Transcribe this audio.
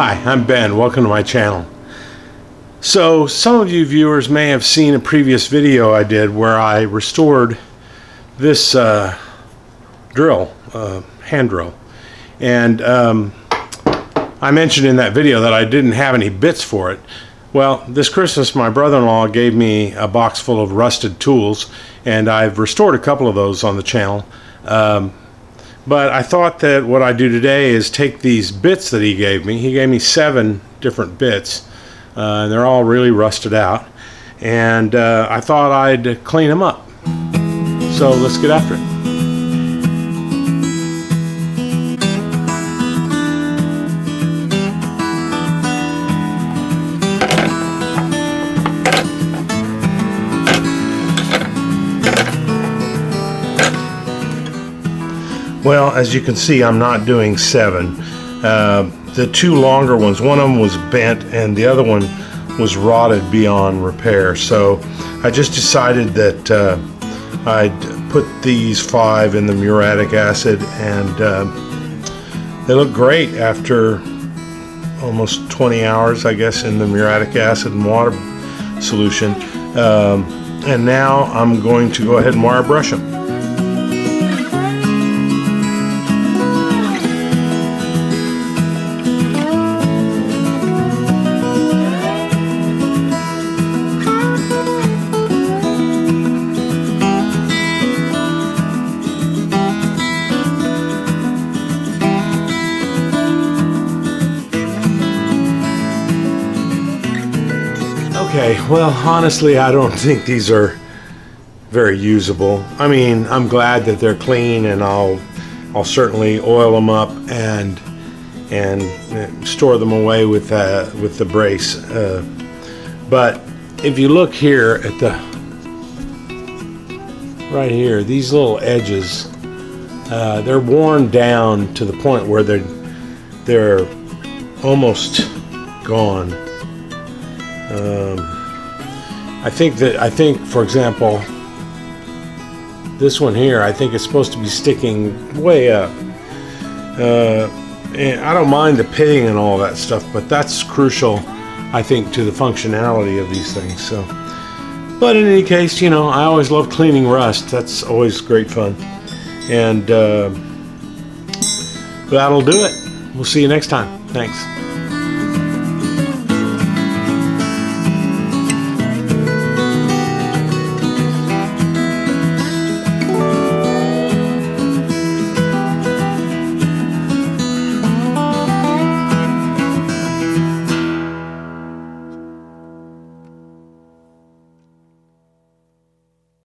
Hi, I'm Ben. Welcome to my channel. So some of you viewers may have seen a previous video I did where I restored this drill, hand drill, and I mentioned in that video that I didn't have any bits for it. Well, this Christmas my brother-in-law gave me a box full of rusted tools, and I've restored a couple of those on the channel. But I thought that what I do today is take these bits that he gave me. He gave me 7 different bits, and they're all really rusted out. And I thought I'd clean them up. So let's get after it. Well, as you can see, I'm not doing 7. The 2 longer ones, one of them was bent and the other one was rotted beyond repair. So I just decided that I'd put these 5 in the muriatic acid, and they look great after almost 20 hours, I guess, in the muriatic acid and water solution. And now I'm going to go ahead and wire brush them. Okay, well, honestly, I don't think these are very usable. I mean, I'm glad that they're clean, and I'll certainly oil them up and store them away with the brace. But if you look here at the right here, these little edges, they're worn down to the point where they're almost gone. I think, for example, this one here, I think it's supposed to be sticking way up. And I don't mind the pitting and all that stuff, but that's crucial, I think, to the functionality of these things. So, but in any case, you know, I always love cleaning rust. That's always great fun. And that'll do it. We'll see you next time. Thanks.